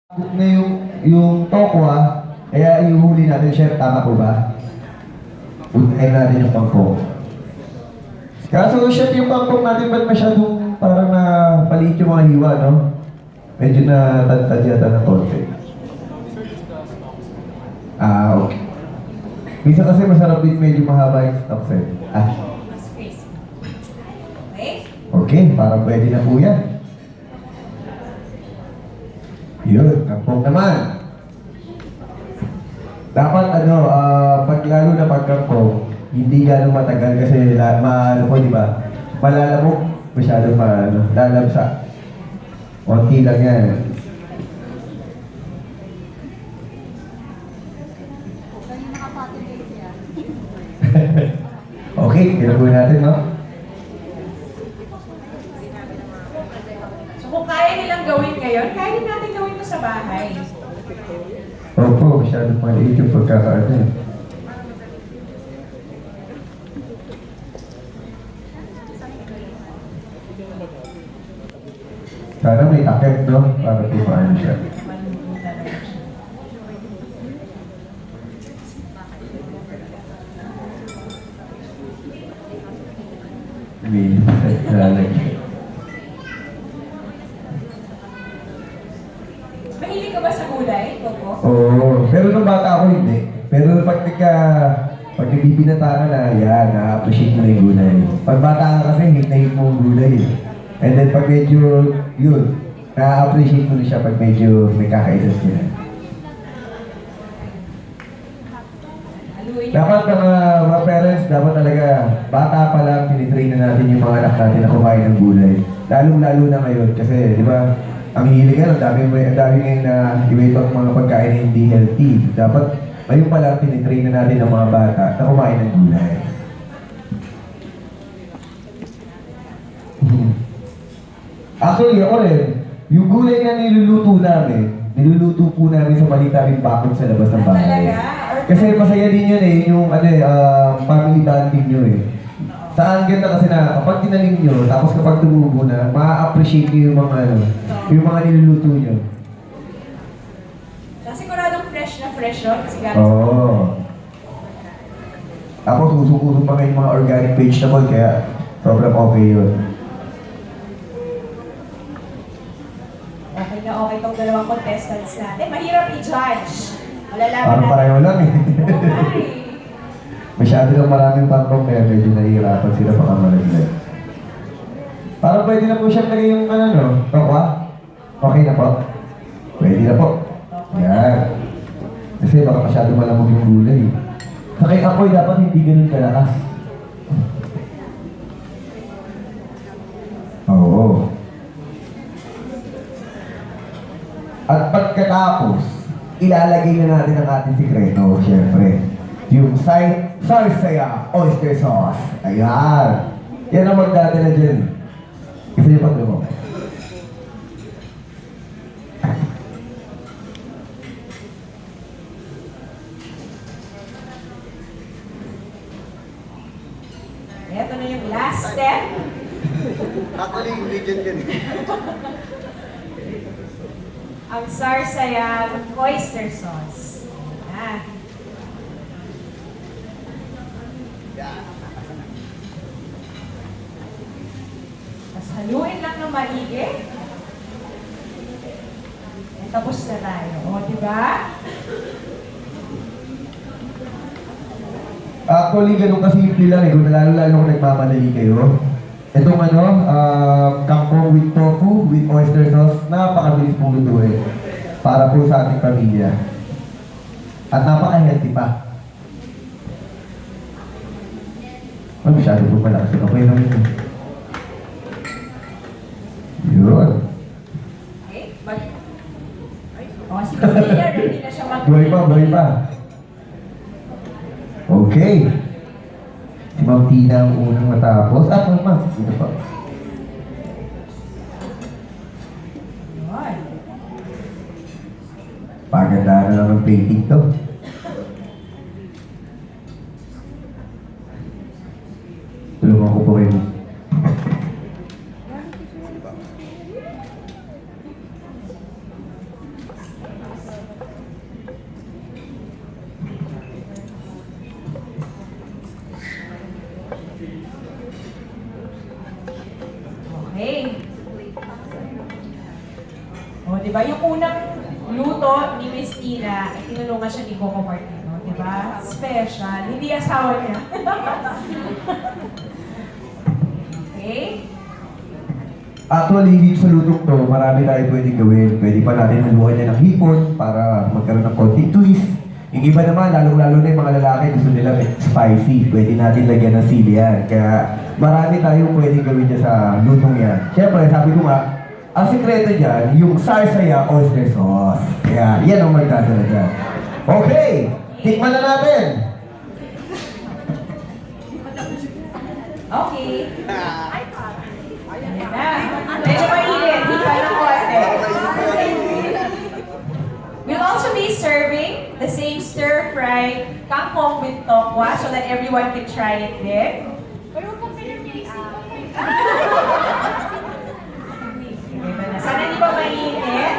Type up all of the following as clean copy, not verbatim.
Na yung tokwa, kaya ihuhuli natin, chef, tama po ba? Unahin natin yung pangkong. Kaso, chef, yung pangkong natin ba't masyadong parang napaliit yung mga hiwa, no? Medyo natantad yata ng konti. Okay. Minsan kasi masarap din medyo mahaba yung stock set. Okay? Okay, parang pwede na po yan. Yun, kangkong naman. Dapat pag lalo na pagkangkong, hindi gano'ng matagal kasi maano po, di ba? Malalamok, masyadong lalamsa. Konti lang yan. Okay, ginabuhin natin, no? So kung kaya nilang gawin ngayon, kaya din natin gawin ito sa bahay. Opo, masyadong maliit yung pagkakaano eh. Sana may takip, no? Para po paano siya. Minsan lalagyan. Mahilig ka ba sa gulay, Coco? Oo, pero nung bata ako hindi. Pero pag nagbibinata ka na, yan, na-appreciate mo na yung gulay. Pag bata ka kasi, hate na hate mo yung gulay. And then pag medyo, yun, na-appreciate mo na siya pag medyo may kakaedad ka na. Haluin niyo. Dapat mga parents, dapat talaga, bata pa lang, tinitrain na natin yung mga anak natin na kumain ng gulay. Lalo-lalo na ngayon, kasi, di ba, ang hilig nga, ang dami ngayon na iba-ibang mga pagkain na hindi healthy. Dapat, ngayon pa lang, tinitrain na natin ang mga bata na kumain ng gulay. Actually, ako rin, yung gulay na niluluto po namin sa maliit naming bakod sa labas ng bahay. Talaga? Kasi masaya din yun eh, yung family bonding nyo eh. Saan ganda kasi na kapag tinanim nyo, tapos kapag tumubo na, ma-appreciate nyo yung mga niluluto nyo. Kasi siguradong fresh na fresh yun, kasi galing sa Oo. Tapos usok-usok pa ngayon yung mga organic vegetable, kaya sobrang okay yun. Okay na okay itong dalawang contestants natin. Mahirap i-judge. Malalaman Parang natin. pareho lang eh. Okay. Masyado lang maraming pangkong kaya medyo nahihirapan sila pakamalaglag. Parang pwede na po siya lagay yung tokwa. Okay na po? Pwede na po. Yan. Kasi baka masyado malamog yung gulay. Sa kay apoy dapat hindi ganun kalakas. Oo. At pagkatapos, ilalagay na natin ang ating sikreto, syempre. Yung sarsaya oyster sauce. Ayan. Yan ang magdadala dyan. Gusto niyo pag mo? Ito na yung last step. Actually, ingredient yan eh. Ang sarsayang oyster sauce. Ayan. Tapos haluin lang ng maigi. And tapos na tayo. O, diba? Actually, ganun kasimple lang eh. Kung lalo-lalo kung nagmamadali kayo. Itong kangkong with tofu, with oyster sauce, napakabilis pong lutuin. Para po sa ating pamilya. At napaka-healthy pa. Ay, masyado po pala kasi okay lang yun. Yun. Okay? O, si Castilla, ready na siya Buhay pa. Okay. Si Ma'am Tina ang unang matapos. Ma'am. Dito pa. Yun. Paganda na lang ng plating to. Tulungan ko po kayo. Diba? Yung unang luto ni Miss Tina, ay tinulungan siya ni Coco Martino. Diba? Special. Hindi asawa niya. Okay? Actually, dito sa lutong to, marami tayo pwedeng gawin. Pwede pa natin haluan niya ng hipon para magkaroon ng konting twist. Yung iba naman, lalong-lalo na yung mga lalaki, gusto nila spicy. Pwede natin lagyan ng sili yan. Kaya marami tayong pwedeng gawin niya sa lutong yan. Siyempre, sabi ko nga, ang sikreto dyan, yung sarsaya oyster sauce. Kaya yan ang magdadala dyan. Okay! Tikman na natin! Okay. Ayan na. Medyo mainit. Hipa ng konti. We'll also be serving the same stir-fried kangkong with tokwa so that everyone can try it din. Sana di ba mainit?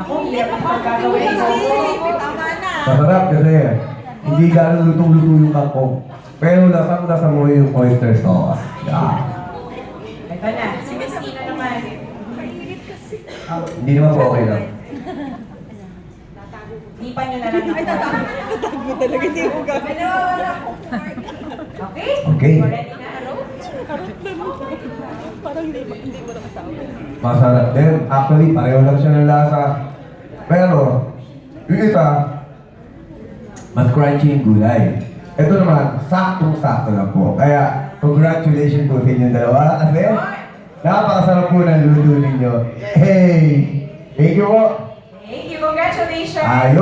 Ako, hirap ang pagkagawin mo. Masarap kasi hindi gano'ng lutong-luto yung kangkong. Pero lasang-lasa mo yung oyster sauce. Yeah. Ito na. Si Miss Tina naman. Hindi naman po okay lang. Lipan nyo na lang ako. Tago talaga, hindi ko gagawin. Okay? Okay. You ready na, Aro? Parang hindi mo nakatawa. Masarap din. Actually, pareho lang siya ng lasa. Pero, yung isa, mas crunchy yung gulay. Ito naman, saktong-sakto lang po. Kaya, congratulations po sa inyong dalawa. Kasi, napakasarap po ng luto ninyo. Hey! Thank you po! Thank you. Congratulations. Ayos!